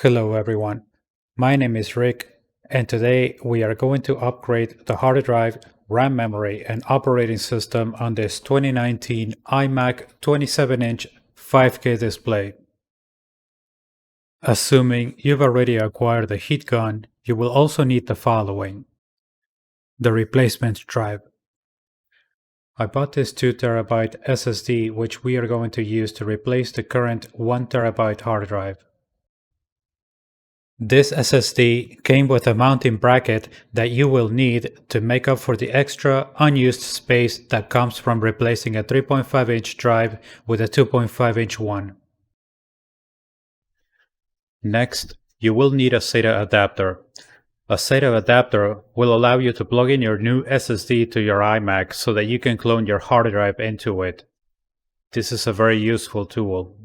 Hello everyone, my name is Rick and today we are going to upgrade the hard drive, RAM memory and operating system on this 2019 iMac 27-inch 5K display. Assuming you've already acquired the heat gun, you will also need the following. The replacement drive. I bought this 2TB SSD which we are going to use to replace the current 1TB hard drive. This SSD came with a mounting bracket that you will need to make up for the extra unused space that comes from replacing a 3.5-inch drive with a 2.5-inch one. Next, you will need a SATA adapter. A SATA adapter will allow you to plug in your new SSD to your iMac so that you can clone your hard drive into it. This is a very useful tool.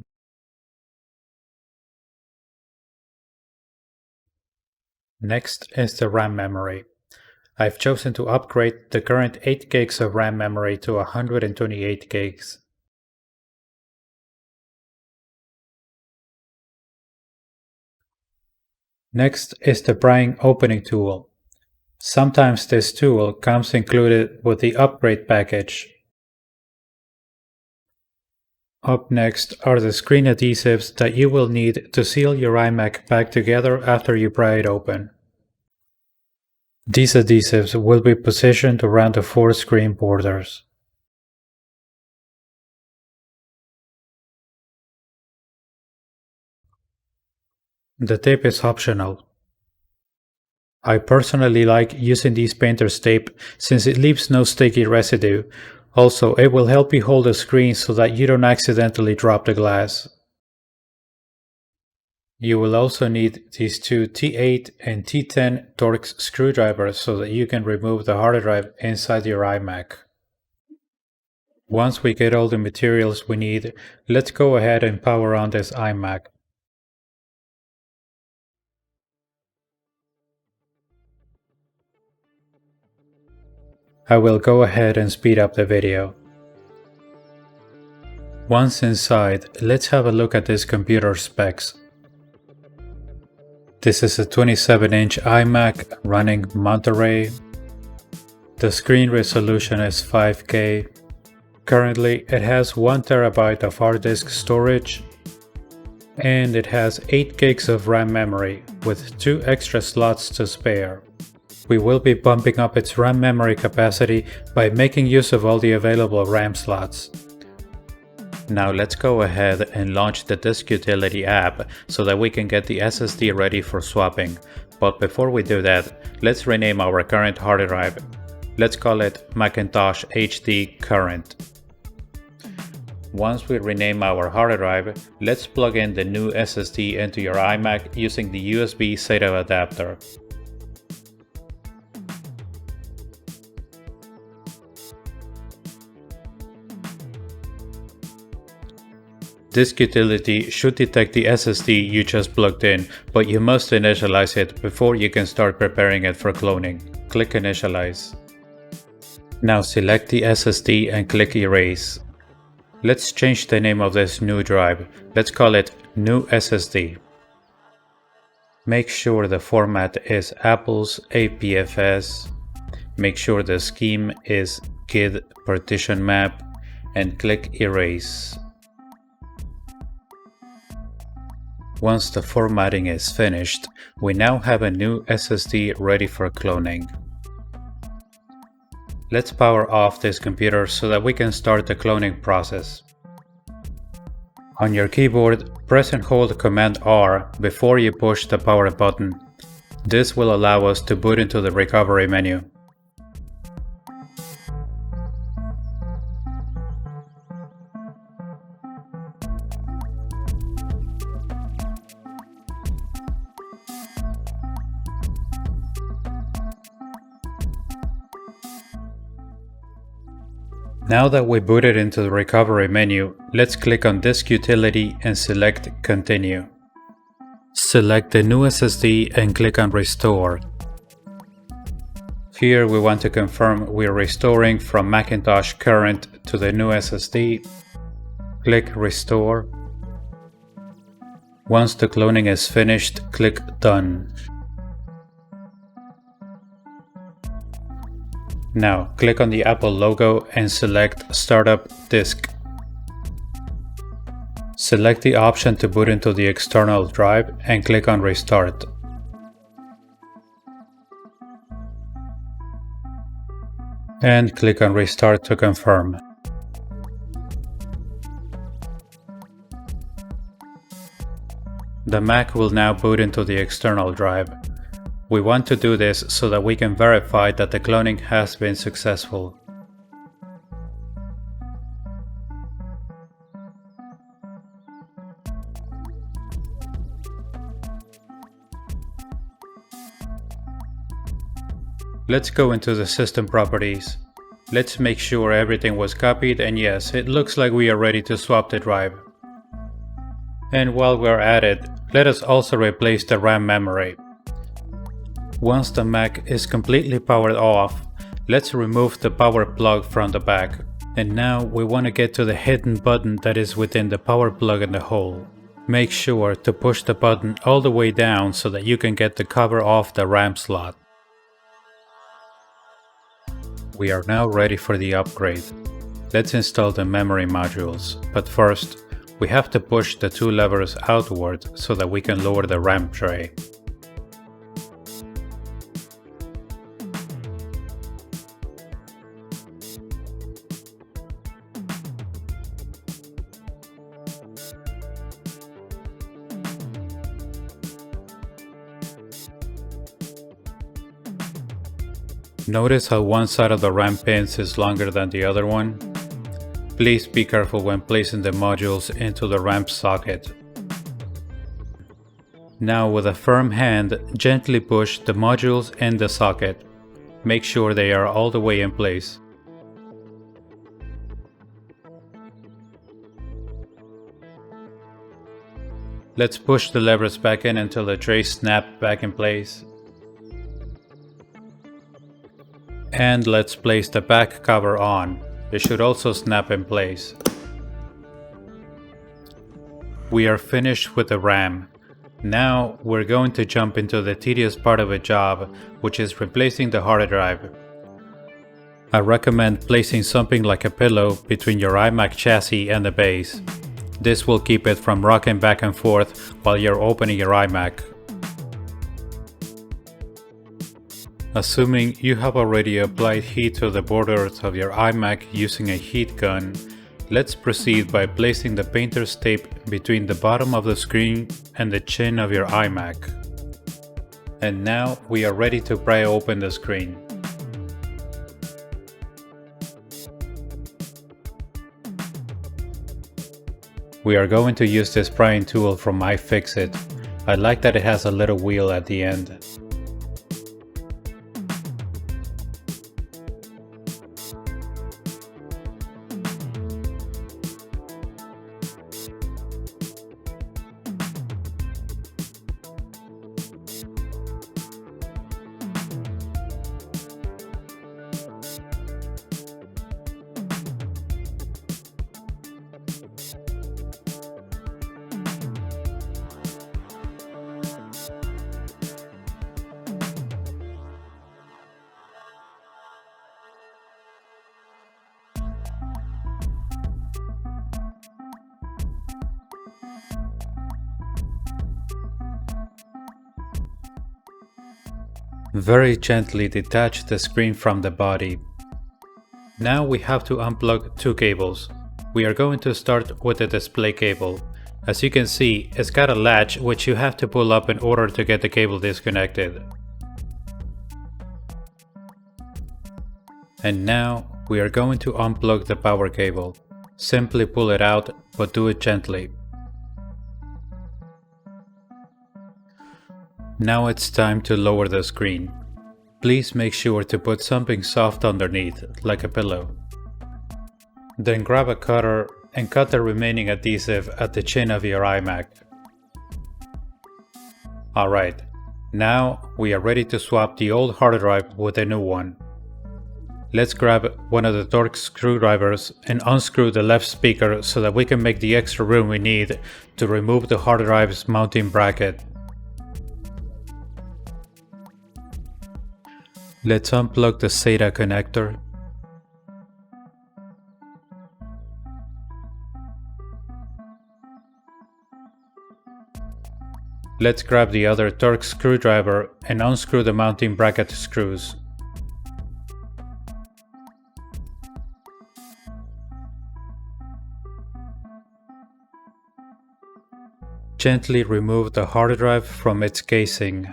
Next is the RAM memory. I've chosen to upgrade the current 8 gigs of RAM memory to 128 gigs. Next is the prying opening tool. Sometimes this tool comes included with the upgrade package. Up next are the screen adhesives that you will need to seal your iMac back together after you pry it open. These adhesives will be positioned around the 4 screen borders. The tip is optional. I personally like using these painter's tape since it leaves no sticky residue. Also, it will help you hold the screen so that you don't accidentally drop the glass. You will also need these two T8 and T10 Torx screwdrivers so that you can remove the hard drive inside your iMac. Once we get all the materials we need, let's go ahead and power on this iMac. I will go ahead and speed up the video. Once inside, let's have a look at this computer specs. This is a 27-inch iMac running Monterey. The screen resolution is 5K. Currently, it has 1 TB of hard disk storage, and it has 8 gigs of RAM memory with 2 extra slots to spare. We will be bumping up its RAM memory capacity by making use of all the available RAM slots. Now let's go ahead and launch the Disk Utility app so that we can get the SSD ready for swapping. But before we do that, let's rename our current hard drive. Let's call it Macintosh HD Current. Once we rename our hard drive, let's plug in the new SSD into your iMac using the USB SATA adapter. Disk Utility should detect the SSD you just plugged in, but you must initialize it before you can start preparing it for cloning. Click Initialize. Now select the SSD and click Erase. Let's change the name of this new drive. Let's call it New SSD. Make sure the format is Apple's APFS. Make sure the scheme is GID partition map and click Erase. Once the formatting is finished, we now have a new SSD ready for cloning. Let's power off this computer so that we can start the cloning process. On your keyboard, press and hold Command R before you push the power button. This will allow us to boot into the recovery menu. Now that we booted into the recovery menu, let's click on Disk Utility and select Continue. Select the new SSD and click on Restore. Here we want to confirm we're restoring from Macintosh Current to the new SSD. Click Restore. Once the cloning is finished, click Done. Now click on the Apple logo and select Startup Disk. Select the option to boot into the external drive and click on Restart. And click on Restart to confirm. The Mac will now boot into the external drive. We want to do this so that we can verify that the cloning has been successful. Let's go into the system properties. Let's make sure everything was copied, and yes, it looks like we are ready to swap the drive. And while we're at it, let us also replace the RAM memory. Once the Mac is completely powered off, let's remove the power plug from the back. And now we want to get to the hidden button that is within the power plug in the hole. Make sure to push the button all the way down so that you can get the cover off the RAM slot. We are now ready for the upgrade. Let's install the memory modules, but first, we have to push the two levers outward so that we can lower the RAM tray. Notice how one side of the RAM pins is longer than the other one? Please be careful when placing the modules into the RAM socket. Now with a firm hand, gently push the modules in the socket. Make sure they are all the way in place. Let's push the levers back in until the tray snaps back in place. And let's place the back cover on. It should also snap in place. We are finished with the RAM. Now we're going to jump into the tedious part of the job, which is replacing the hard drive. I recommend placing something like a pillow between your iMac chassis and the base. This will keep it from rocking back and forth while you're opening your iMac. Assuming you have already applied heat to the borders of your iMac using a heat gun, let's proceed by placing the painter's tape between the bottom of the screen and the chin of your iMac. And now we are ready to pry open the screen. We are going to use this prying tool from iFixit. I like that it has a little wheel at the end. Very gently detach the screen from the body. Now we have to unplug two cables. We are going to start with the display cable. As you can see, it's got a latch which you have to pull up in order to get the cable disconnected. And now we are going to unplug the power cable. Simply pull it out, but do it gently. Now it's time to lower the screen. Please make sure to put something soft underneath, like a pillow. Then grab a cutter and cut the remaining adhesive at the chin of your iMac. Alright, now we are ready to swap the old hard drive with a new one. Let's grab one of the Torx screwdrivers and unscrew the left speaker so that we can make the extra room we need to remove the hard drive's mounting bracket. Let's unplug the SATA connector. Let's grab the other Torx screwdriver and unscrew the mounting bracket screws. Gently remove the hard drive from its casing.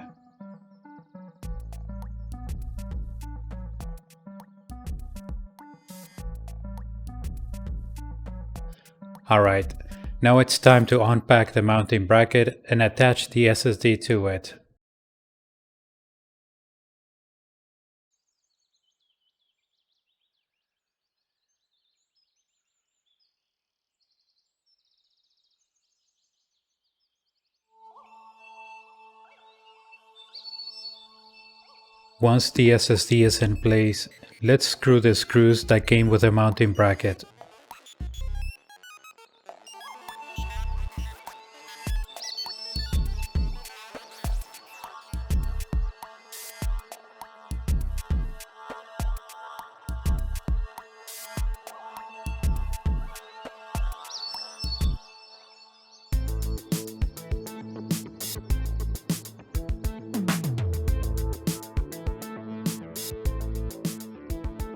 Alright, now it's time to unpack the mounting bracket and attach the SSD to it. Once the SSD is in place, let's screw the screws that came with the mounting bracket.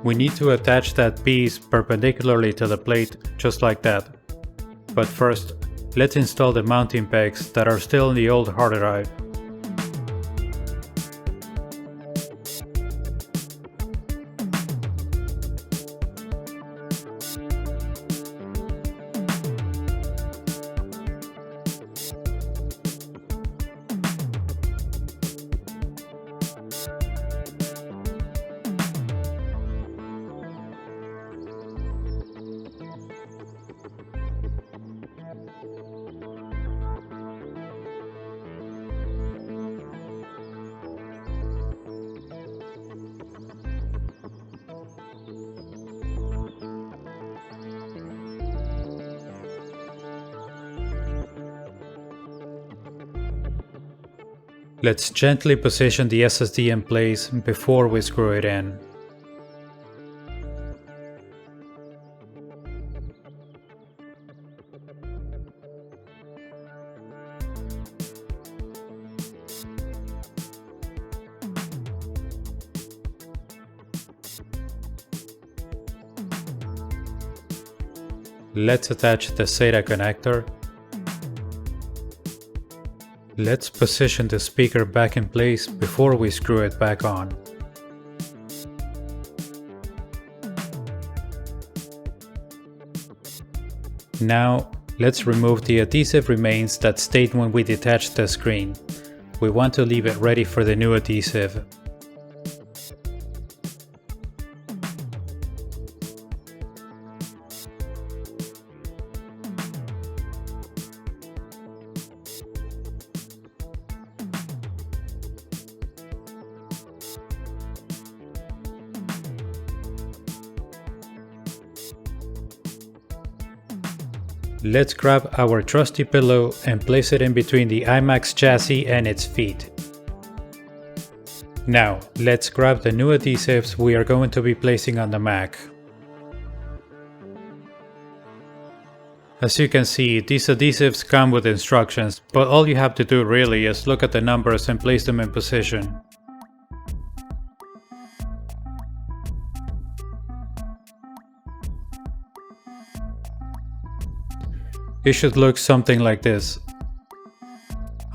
We need to attach that piece perpendicularly to the plate, just like that. But first, let's install the mounting pegs that are still in the old hard drive. Let's gently position the SSD in place before we screw it in. Let's attach the SATA connector. Let's position the speaker back in place before we screw it back on. Now, let's remove the adhesive remains that stayed when we detached the screen. We want to leave it ready for the new adhesive. Let's grab our trusty pillow and place it in between the iMac's chassis and its feet. Now, let's grab the new adhesives we are going to be placing on the Mac. As you can see, these adhesives come with instructions, but all you have to do really is look at the numbers and place them in position. It should look something like this.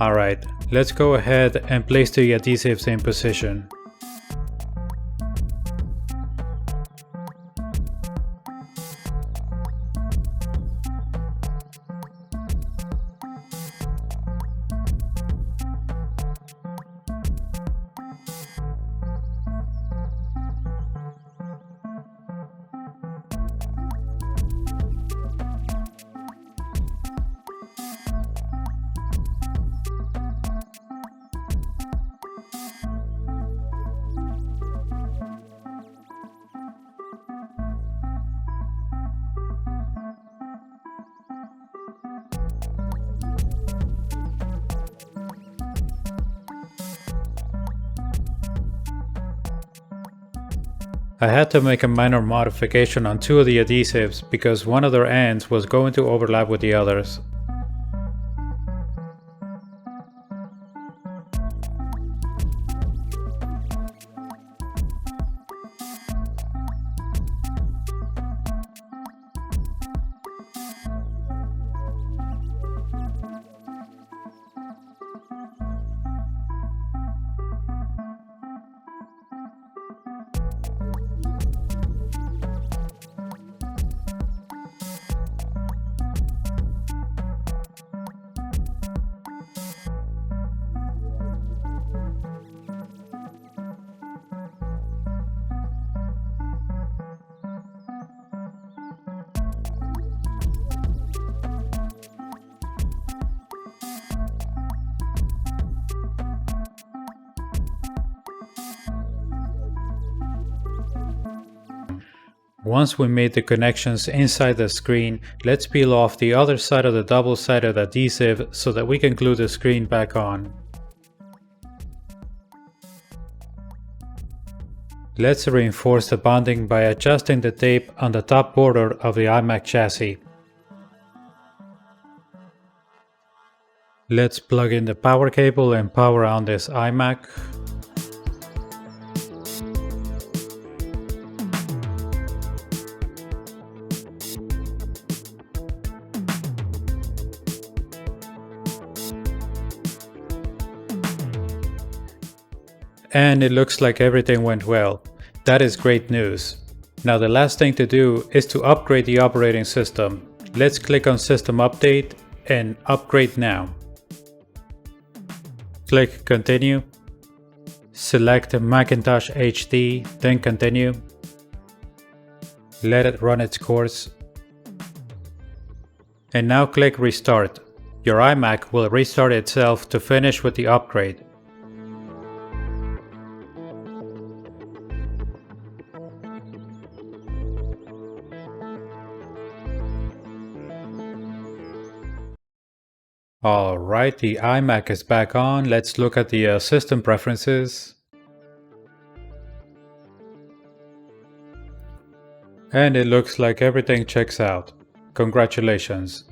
Alright, let's go ahead and place the adhesives in position. I had to make a minor modification on two of the adhesives because one of their ends was going to overlap with the others. Once we made the connections inside the screen, let's peel off the other side of the double-sided adhesive so that we can glue the screen back on. Let's reinforce the bonding by adjusting the tape on the top border of the iMac chassis. Let's plug in the power cable and power on this iMac. And it looks like everything went well. That is great news. Now the last thing to do is to upgrade the operating system. Let's click on System Update and Upgrade Now. Click Continue. Select Macintosh HD, then Continue. Let it run its course. And now click Restart. Your iMac will restart itself to finish with the upgrade. Alright, the iMac is back on. Let's look at the system preferences. And it looks like everything checks out. Congratulations.